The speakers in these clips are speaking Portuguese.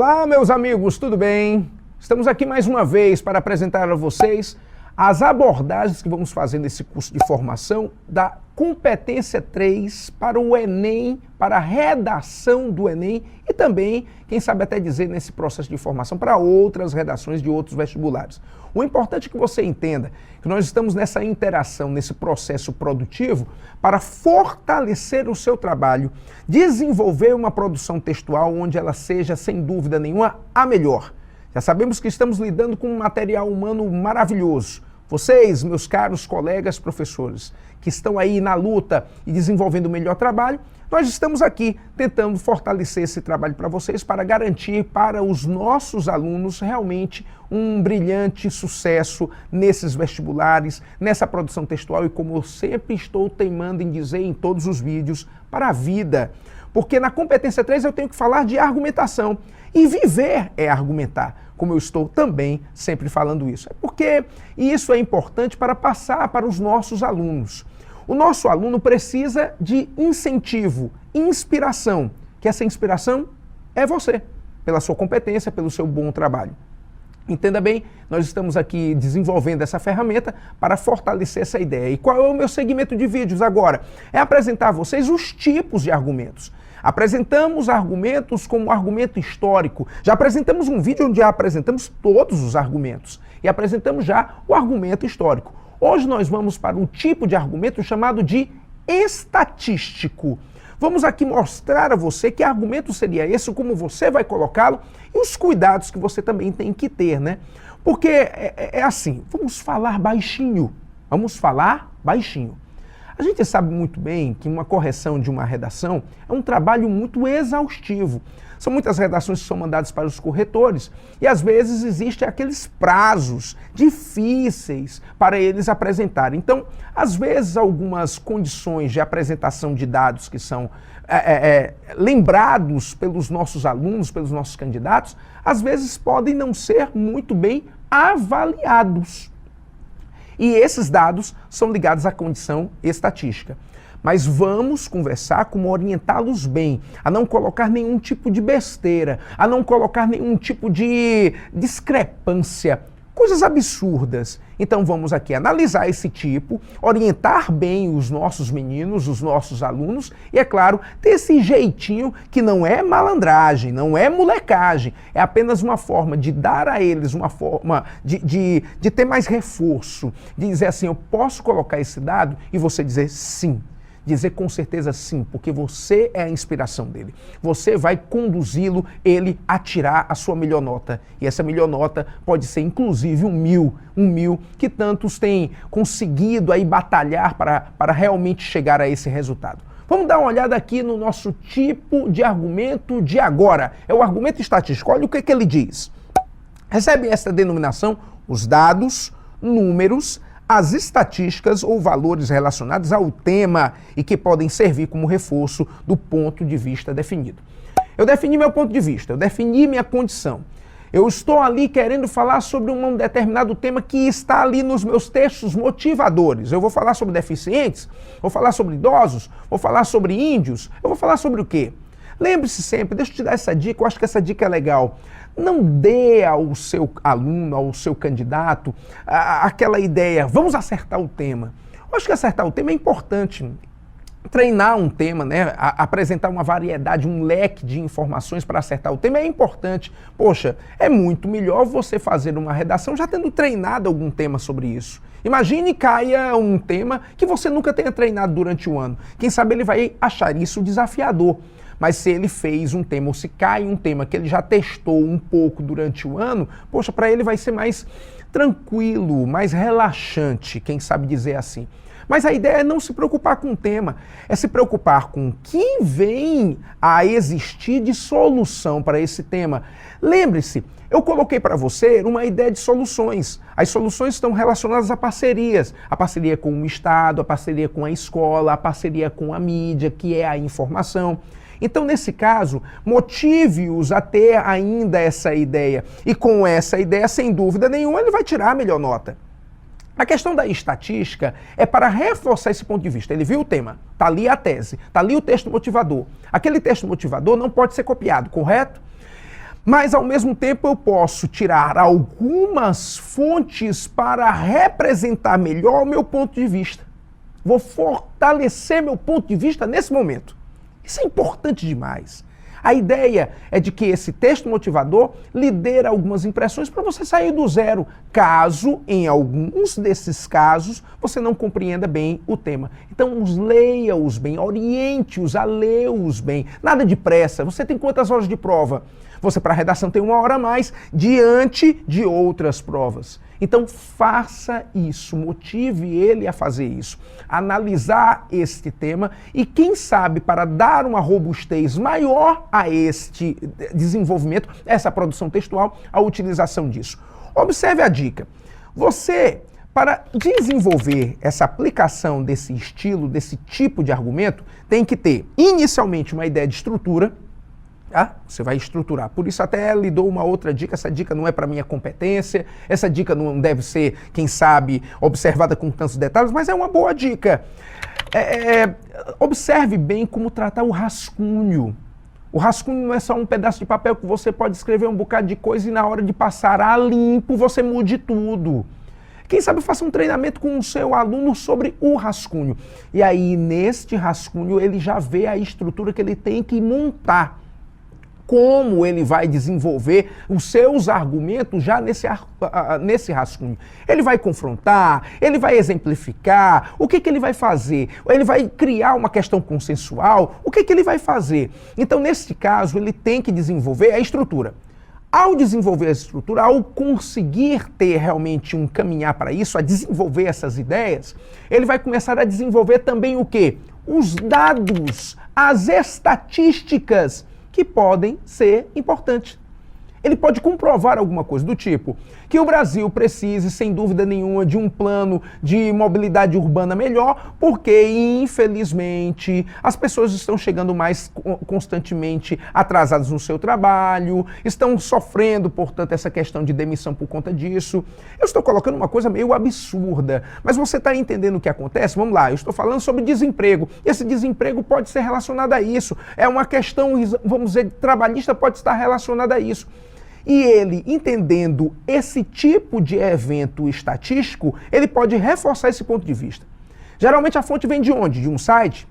Olá, meus amigos, tudo bem? Estamos aqui mais uma vez para apresentar a vocês as abordagens que vamos fazer nesse curso de formação da competência 3 para o Enem, para a redação do Enem e também, quem sabe até dizer, nesse processo de formação para outras redações de outros vestibulares. O importante é que você entenda que nós estamos nessa interação, nesse processo produtivo para fortalecer o seu trabalho, desenvolver uma produção textual onde ela seja, sem dúvida nenhuma, a melhor. Já sabemos que estamos lidando com um material humano maravilhoso. Vocês, meus caros colegas professores, que estão aí na luta e desenvolvendo o melhor trabalho, nós estamos aqui tentando fortalecer esse trabalho para vocês, para garantir para os nossos alunos realmente um brilhante sucesso nesses vestibulares, nessa produção textual e, como eu sempre estou teimando em dizer em todos os vídeos, para a vida. Porque na competência 3 eu tenho que falar de argumentação. E viver é argumentar, como eu estou também sempre falando isso. É porque isso é importante para passar para os nossos alunos. O nosso aluno precisa de incentivo, inspiração, que essa inspiração é você, pela sua competência, pelo seu bom trabalho. Entenda bem, nós estamos aqui desenvolvendo essa ferramenta para fortalecer essa ideia. E qual é o meu segmento de vídeos agora? É apresentar a vocês os tipos de argumentos. Apresentamos argumentos como argumento histórico. Já apresentamos um vídeo onde apresentamos todos os argumentos. E apresentamos já o argumento histórico. Hoje nós vamos para um tipo de argumento chamado de estatístico. Vamos aqui mostrar a você que argumento seria esse, como você vai colocá-lo e os cuidados que você também tem que ter, né? Porque é assim, vamos falar baixinho. Vamos falar baixinho. A gente sabe muito bem que uma correção de uma redação é um trabalho muito exaustivo. São muitas redações que são mandadas para os corretores e às vezes existem aqueles prazos difíceis para eles apresentarem. Então, às vezes, algumas condições de apresentação de dados que são lembrados pelos nossos alunos, pelos nossos candidatos, às vezes podem não ser muito bem avaliados. E esses dados são ligados à condição estatística. Mas vamos conversar como orientá-los bem, a não colocar nenhum tipo de besteira, a não colocar nenhum tipo de discrepância, coisas absurdas. Então vamos aqui analisar esse tipo, orientar bem os nossos meninos, os nossos alunos e, é claro, ter esse jeitinho que não é malandragem, não é molecagem, é apenas uma forma de dar a eles uma forma de ter mais reforço, de dizer assim, eu posso colocar esse dado e você dizer sim. Dizer com certeza sim, porque você é a inspiração dele. Você vai conduzi-lo, ele a tirar a sua melhor nota. E essa melhor nota pode ser inclusive um mil, que tantos têm conseguido aí batalhar para realmente chegar a esse resultado. Vamos dar uma olhada aqui no nosso tipo de argumento de agora. É o argumento estatístico. Olha o que ele diz. Recebe essa denominação os dados, números, as estatísticas ou valores relacionados ao tema e que podem servir como reforço do ponto de vista definido. Eu defini meu ponto de vista, eu defini minha condição. Eu estou ali querendo falar sobre um determinado tema que está ali nos meus textos motivadores. Eu vou falar sobre deficientes, vou falar sobre idosos, vou falar sobre índios, eu vou falar sobre o quê? Lembre-se sempre, deixa eu te dar essa dica, eu acho que essa dica é legal. Não dê ao seu aluno, ao seu candidato, aquela ideia, vamos acertar o tema. Eu acho que acertar o tema é importante. Treinar um tema, né? Apresentar uma variedade, um leque de informações para acertar o tema é importante. Poxa, é muito melhor você fazer uma redação já tendo treinado algum tema sobre isso. Imagine caia um tema que você nunca tenha treinado durante o ano. Quem sabe ele vai achar isso desafiador. Mas se ele fez um tema, ou se cai um tema que ele já testou um pouco durante o ano, poxa, para ele vai ser mais tranquilo, mais relaxante, quem sabe dizer assim. Mas a ideia é não se preocupar com o tema, é se preocupar com o que vem a existir de solução para esse tema. Lembre-se, eu coloquei para você uma ideia de soluções. As soluções estão relacionadas a parcerias. A parceria com o Estado, a parceria com a escola, a parceria com a mídia, que é a informação. Então, nesse caso, motive-os a ter ainda essa ideia. E com essa ideia, sem dúvida nenhuma, ele vai tirar a melhor nota. A questão da estatística é para reforçar esse ponto de vista. Ele viu o tema, está ali a tese, está ali o texto motivador. Aquele texto motivador não pode ser copiado, correto? Mas, ao mesmo tempo, eu posso tirar algumas fontes para representar melhor o meu ponto de vista. Vou fortalecer meu ponto de vista nesse momento. Isso é importante demais. A ideia é de que esse texto motivador lhe dê algumas impressões para você sair do zero, caso, em alguns desses casos, você não compreenda bem o tema. Então, leia-os bem, oriente-os a ler-os bem. Nada de pressa. Você tem quantas horas de prova? Você, para a redação, tem 1 hora a mais diante de outras provas. Então, faça isso, motive ele a fazer isso, analisar este tema e, quem sabe, para dar uma robustez maior a este desenvolvimento, essa produção textual, a utilização disso. Observe a dica. Você, para desenvolver essa aplicação desse estilo, desse tipo de argumento, tem que ter, inicialmente, uma ideia de estrutura. Você vai estruturar. Por isso até lhe dou uma outra dica. Essa dica não é para minha competência, essa dica não deve ser, quem sabe, observada com tantos detalhes, mas é uma boa dica. Observe bem como tratar o rascunho. O rascunho não é só um pedaço de papel que você pode escrever um bocado de coisa e na hora de passar a limpo você mude tudo. Quem sabe faça um treinamento com o seu aluno sobre o rascunho. E aí, neste rascunho, ele já vê a estrutura que ele tem que montar. Como ele vai desenvolver os seus argumentos já nesse rascunho. Ele vai confrontar, ele vai exemplificar, o que ele vai fazer? Ele vai criar uma questão consensual, o que ele vai fazer? Então, nesse caso, ele tem que desenvolver a estrutura. Ao desenvolver a estrutura, ao conseguir ter realmente um caminhar para isso, a desenvolver essas ideias, ele vai começar a desenvolver também o quê? Os dados, as estatísticas, que podem ser importantes. Ele pode comprovar alguma coisa do tipo que o Brasil precise, sem dúvida nenhuma, de um plano de mobilidade urbana melhor, porque, infelizmente, as pessoas estão chegando mais constantemente atrasadas no seu trabalho, estão sofrendo, portanto, essa questão de demissão por conta disso. Eu estou colocando uma coisa meio absurda, mas você está entendendo o que acontece? Vamos lá, eu estou falando sobre desemprego. Esse desemprego pode ser relacionado a isso. É uma questão, vamos dizer, trabalhista, pode estar relacionada a isso. E ele, entendendo esse tipo de evento estatístico, ele pode reforçar esse ponto de vista. Geralmente a fonte vem de onde? De um site?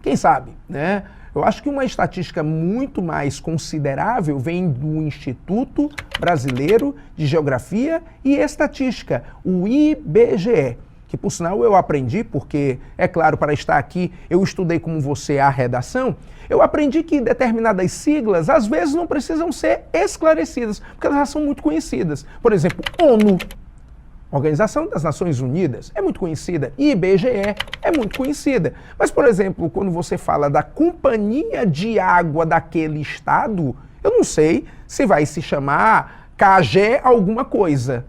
Quem sabe, né? Eu acho que uma estatística muito mais considerável vem do Instituto Brasileiro de Geografia e Estatística, o IBGE. Que, por sinal, eu aprendi, porque, é claro, para estar aqui, eu estudei como você a redação, eu aprendi que determinadas siglas, às vezes, não precisam ser esclarecidas, porque elas já são muito conhecidas. Por exemplo, ONU, Organização das Nações Unidas, é muito conhecida, IBGE é muito conhecida. Mas, por exemplo, quando você fala da Companhia de Água daquele estado, eu não sei se vai se chamar CAGE alguma coisa.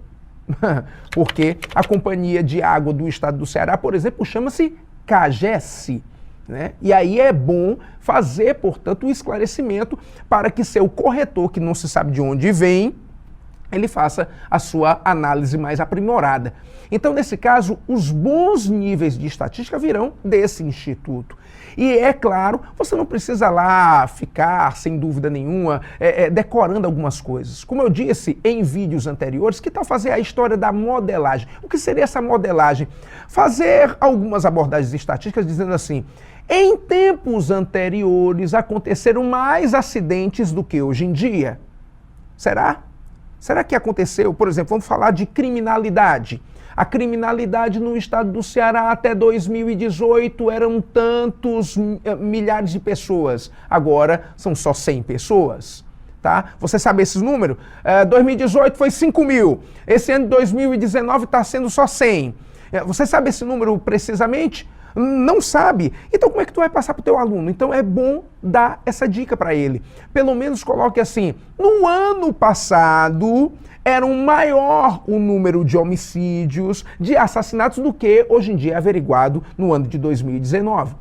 Porque a Companhia de Água do Estado do Ceará, por exemplo, chama-se CAGES, né? E aí é bom fazer, portanto, o esclarecimento para que seu corretor, que não se sabe de onde vem, ele faça a sua análise mais aprimorada. Então, nesse caso, os bons níveis de estatística virão desse instituto. E, é claro, você não precisa lá ficar, sem dúvida nenhuma, decorando algumas coisas. Como eu disse em vídeos anteriores, que tal fazer a história da modelagem? O que seria essa modelagem? Fazer algumas abordagens estatísticas dizendo assim: em tempos anteriores aconteceram mais acidentes do que hoje em dia. Será? Será que aconteceu? Por exemplo, vamos falar de criminalidade. A criminalidade no estado do Ceará até 2018 eram tantos milhares de pessoas. Agora são só 100 pessoas. Tá? Você sabe esses números? 2018 foi 5 mil. Esse ano de 2019 está sendo só 100. Você sabe esse número precisamente? Não sabe? Então como é que tu vai passar para o teu aluno? Então é bom dar essa dica para ele. Pelo menos coloque assim: no ano passado era maior o número de homicídios, de assassinatos do que hoje em dia é averiguado no ano de 2019.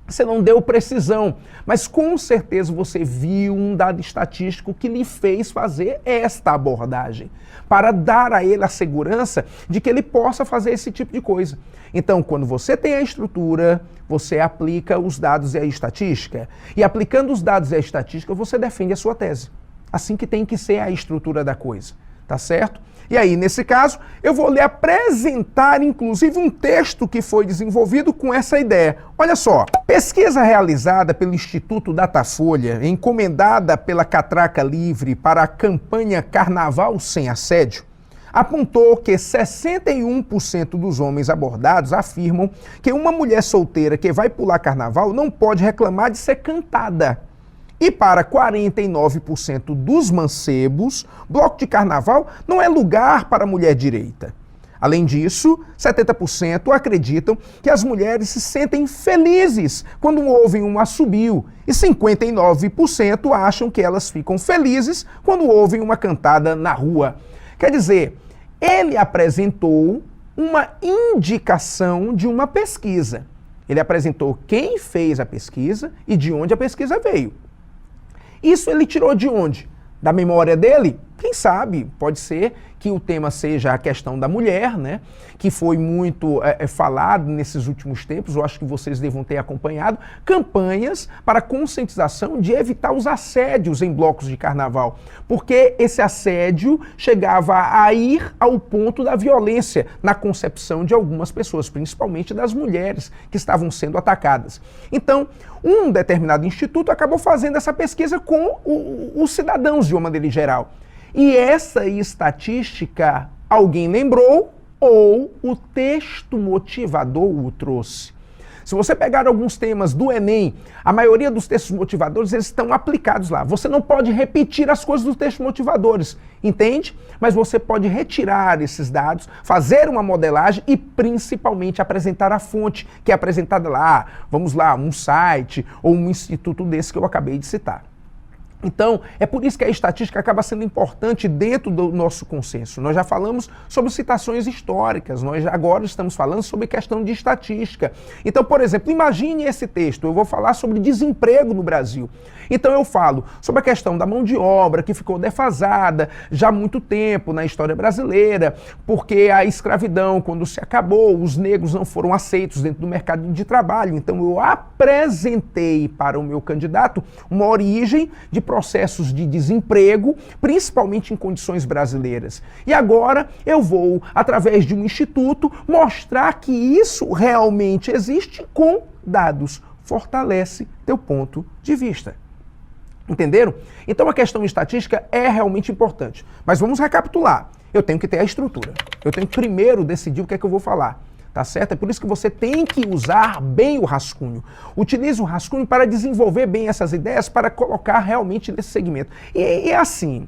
Você não deu precisão, mas com certeza você viu um dado estatístico que lhe fez fazer esta abordagem, para dar a ele a segurança de que ele possa fazer esse tipo de coisa. Então, quando você tem a estrutura, você aplica os dados e a estatística. E aplicando os dados e a estatística, você defende a sua tese. assim que tem que ser a estrutura da coisa, tá certo? E aí, nesse caso, eu vou lhe apresentar, inclusive, um texto que foi desenvolvido com essa ideia. Olha só, pesquisa realizada pelo Instituto Datafolha, encomendada pela Catraca Livre para a campanha Carnaval Sem Assédio, apontou que 61% dos homens abordados afirmam que uma mulher solteira que vai pular carnaval não pode reclamar de ser cantada. E para 49% dos mancebos, bloco de carnaval não é lugar para mulher direita. Além disso, 70% acreditam que as mulheres se sentem felizes quando ouvem um assobio e 59% acham que elas ficam felizes quando ouvem uma cantada na rua. Quer dizer, ele apresentou uma indicação de uma pesquisa. Ele apresentou quem fez a pesquisa e de onde a pesquisa veio. Isso ele tirou de onde? Da memória dele? Quem sabe? Pode ser que o tema seja a questão da mulher, né? Que foi muito falado nesses últimos tempos. Eu acho que vocês devam ter acompanhado campanhas para conscientização de evitar os assédios em blocos de carnaval, porque esse assédio chegava a ir ao ponto da violência na concepção de algumas pessoas, principalmente das mulheres que estavam sendo atacadas. Então, um determinado instituto acabou fazendo essa pesquisa com os cidadãos de uma maneira geral. E essa estatística alguém lembrou ou o texto motivador o trouxe. Se você pegar alguns temas do Enem, a maioria dos textos motivadores eles estão aplicados lá. Você não pode repetir as coisas dos textos motivadores, entende? Mas você pode retirar esses dados, fazer uma modelagem e principalmente apresentar a fonte que é apresentada lá. Vamos lá, um site ou um instituto desse que eu acabei de citar. Então, é por isso que a estatística acaba sendo importante dentro do nosso consenso. Nós já falamos sobre citações históricas, nós agora estamos falando sobre questão de estatística. Então, por exemplo, imagine esse texto, eu vou falar sobre desemprego no Brasil. Então eu falo sobre a questão da mão de obra que ficou defasada já há muito tempo na história brasileira, porque a escravidão, quando se acabou, os negros não foram aceitos dentro do mercado de trabalho. Então eu apresentei para o meu candidato uma origem de processos de desemprego, principalmente em condições brasileiras. E agora eu vou, através de um instituto, mostrar que isso realmente existe com dados. Fortalece teu ponto de vista. Entenderam? Então a questão estatística é realmente importante. Mas vamos recapitular. Eu tenho que ter a estrutura. Eu tenho que primeiro decidir o que é que eu vou falar. Tá certo? É por isso que você tem que usar bem o rascunho. Utilize o rascunho para desenvolver bem essas ideias, para colocar realmente nesse segmento. E é assim,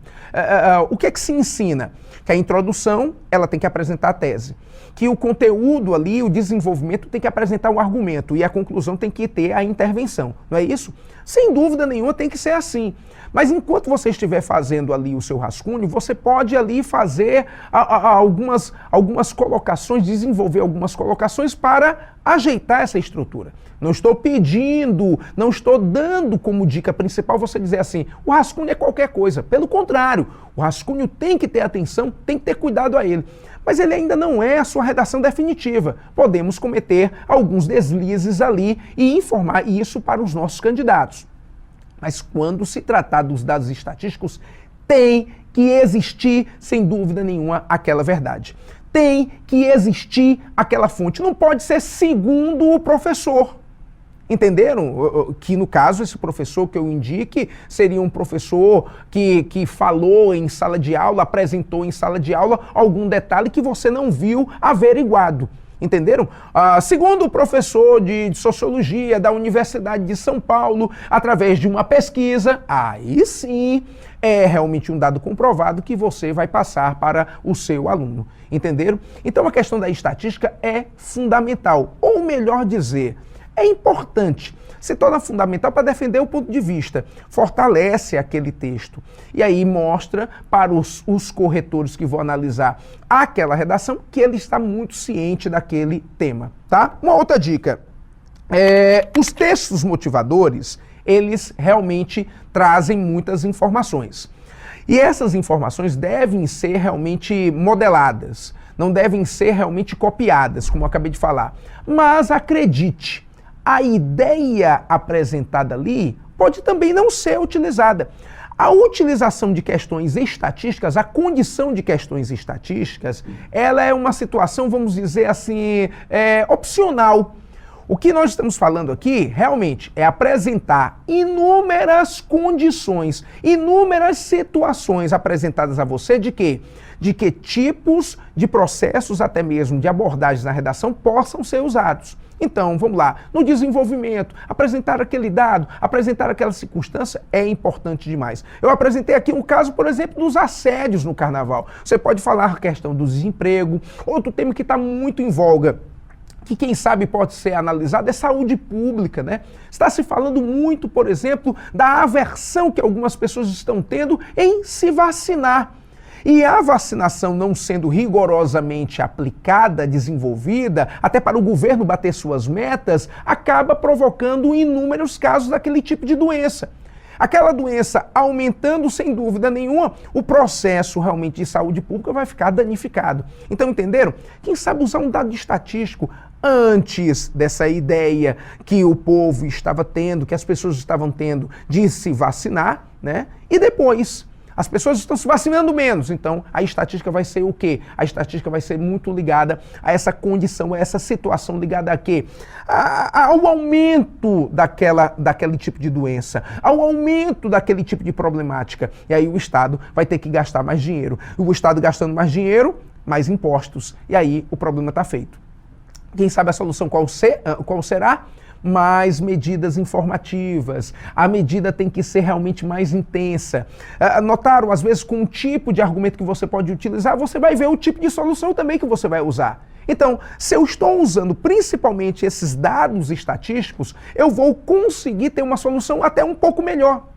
o que é que se ensina? Que a introdução, ela tem que apresentar a tese. Que o conteúdo ali, o desenvolvimento tem que apresentar o argumento e a conclusão tem que ter a intervenção. Não é isso? Sem dúvida nenhuma tem que ser assim. Mas enquanto você estiver fazendo ali o seu rascunho, você pode ali fazer algumas colocações, desenvolver algumas colocações para ajeitar essa estrutura. Não estou pedindo, não estou dando como dica principal você dizer assim, o rascunho é qualquer coisa. Pelo contrário, o rascunho tem que ter atenção, tem que ter cuidado a ele. Mas ele ainda não é a sua redação definitiva. Podemos cometer alguns deslizes ali e informar isso para os nossos candidatos. Mas quando se tratar dos dados estatísticos, tem que existir, sem dúvida nenhuma, aquela verdade. Tem que existir aquela fonte. Não pode ser segundo o professor. Entenderam? Que no caso, esse professor que eu indique seria um professor que falou em sala de aula, apresentou em sala de aula algum detalhe que você não viu averiguado. Entenderam? Segundo o professor de Sociologia da Universidade de São Paulo, através de uma pesquisa, aí sim é realmente um dado comprovado que você vai passar para o seu aluno. Entenderam? Então a questão da estatística é fundamental, ou melhor dizer, é importante, se torna fundamental para defender o ponto de vista, fortalece aquele texto e aí mostra para os corretores que vão analisar aquela redação que ele está muito ciente daquele tema, tá? Uma outra dica, os textos motivadores, eles realmente trazem muitas informações e essas informações devem ser realmente modeladas, não devem ser realmente copiadas, como eu acabei de falar, mas acredite, a ideia apresentada ali pode também não ser utilizada. A utilização de questões estatísticas, a condição de questões estatísticas, ela é uma situação, vamos dizer assim, opcional. O que nós estamos falando aqui, realmente, é apresentar inúmeras condições, inúmeras situações apresentadas a você de quê? De que tipos de processos, até mesmo de abordagens na redação, possam ser usados. Então, vamos lá, no desenvolvimento, apresentar aquele dado, apresentar aquela circunstância é importante demais. Eu apresentei aqui um caso, por exemplo, dos assédios no carnaval. Você pode falar a questão do desemprego, outro tema que está muito em voga, que quem sabe pode ser analisado, é saúde pública, né? Está se falando muito, por exemplo, da aversão que algumas pessoas estão tendo em se vacinar. E a vacinação não sendo rigorosamente aplicada, desenvolvida, até para o governo bater suas metas, acaba provocando inúmeros casos daquele tipo de doença. Aquela doença aumentando, sem dúvida nenhuma, o processo realmente de saúde pública vai ficar danificado. Então, entenderam? Quem sabe usar um dado estatístico antes dessa ideia que o povo estava tendo, que as pessoas estavam tendo de se vacinar, né? E depois, as pessoas estão se vacinando menos, então a estatística vai ser o quê? A estatística vai ser muito ligada a essa condição, a essa situação ligada a quê? Ao aumento daquele tipo de doença, ao aumento daquele tipo de problemática. E aí o Estado vai ter que gastar mais dinheiro. O Estado gastando mais dinheiro, mais impostos. E aí o problema está feito. Quem sabe a solução qual será? Mais medidas informativas. A medida tem que ser realmente mais intensa. Notaram, às vezes, com um tipo de argumento que você pode utilizar, você vai ver o tipo de solução também que você vai usar. Então, se eu estou usando principalmente esses dados estatísticos, eu vou conseguir ter uma solução até um pouco melhor.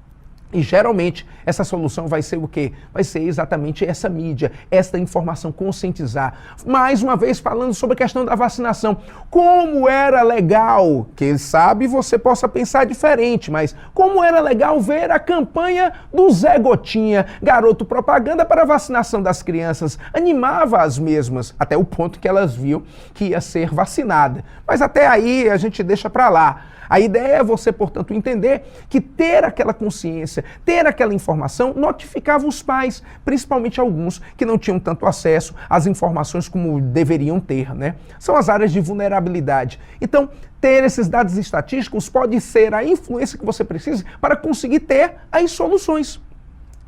E geralmente essa solução vai ser o quê? Vai ser exatamente essa mídia, esta informação, conscientizar. Mais uma vez falando sobre a questão da vacinação. Como era legal, quem sabe você possa pensar diferente, mas como era legal ver a campanha do Zé Gotinha, garoto propaganda para a vacinação das crianças, animava as mesmas, até o ponto que elas viam que ia ser vacinada. Mas até aí a gente deixa para lá. A ideia é você, portanto, entender que ter aquela consciência, ter aquela informação, notificava os pais, principalmente alguns que não tinham tanto acesso às informações como deveriam ter, né? São as áreas de vulnerabilidade. Então, ter esses dados estatísticos pode ser a influência que você precisa para conseguir ter as soluções.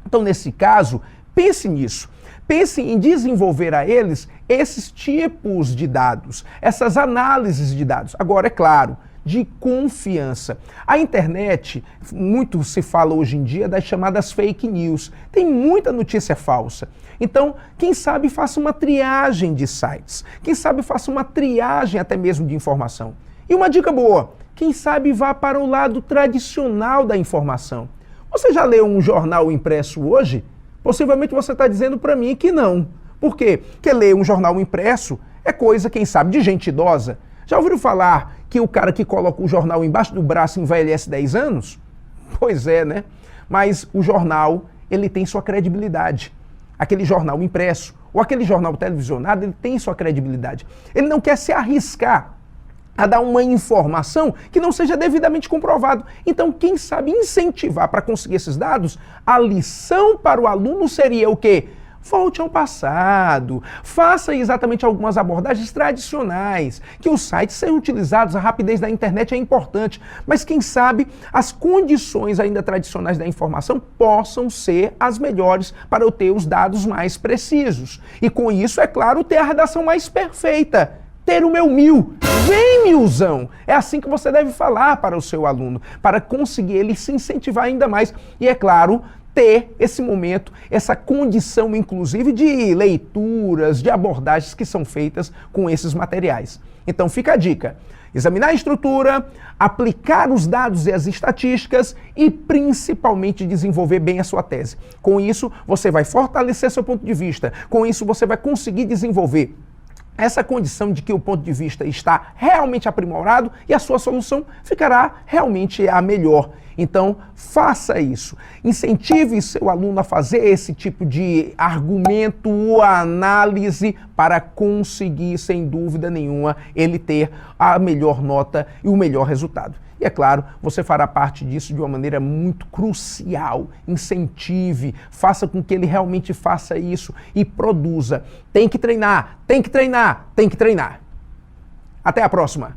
Então, nesse caso, pense nisso. Pense em desenvolver a eles esses tipos de dados, essas análises de dados. Agora, é claro, de confiança. A internet, muito se fala hoje em dia das chamadas fake news. Tem muita notícia falsa. Então, quem sabe faça uma triagem de sites. Quem sabe faça uma triagem até mesmo de informação. E uma dica boa, quem sabe vá para o lado tradicional da informação. Você já leu um jornal impresso hoje? Possivelmente você está dizendo para mim que não. Por quê? Porque ler um jornal impresso é coisa, quem sabe, de gente idosa. Já ouviram falar que o cara que coloca o jornal embaixo do braço envelhece 10 anos? Pois é, né? Mas o jornal, ele tem sua credibilidade. Aquele jornal impresso ou aquele jornal televisionado, ele tem sua credibilidade. Ele não quer se arriscar a dar uma informação que não seja devidamente comprovado. Então, quem sabe incentivar para conseguir esses dados, a lição para o aluno seria o quê? Volte ao passado, faça exatamente algumas abordagens tradicionais, que os sites sejam utilizados, a rapidez da internet é importante, mas quem sabe as condições ainda tradicionais da informação possam ser as melhores para eu ter os dados mais precisos. E com isso, é claro, ter a redação mais perfeita. Ter o meu 1000. Vem, milzão! É assim que você deve falar para o seu aluno, para conseguir ele se incentivar ainda mais. E é claro, ter esse momento, essa condição, inclusive, de leituras, de abordagens que são feitas com esses materiais. Então fica a dica. Examinar a estrutura, aplicar os dados e as estatísticas e, principalmente, desenvolver bem a sua tese. Com isso, você vai fortalecer seu ponto de vista. Com isso, você vai conseguir desenvolver essa condição de que o ponto de vista está realmente aprimorado e a sua solução ficará realmente a melhor. Então, faça isso. Incentive seu aluno a fazer esse tipo de argumento ou análise para conseguir, sem dúvida nenhuma, ele ter a melhor nota e o melhor resultado. E é claro, você fará parte disso de uma maneira muito crucial. Incentive, faça com que ele realmente faça isso e produza. Tem que treinar, tem que treinar, tem que treinar. Até a próxima!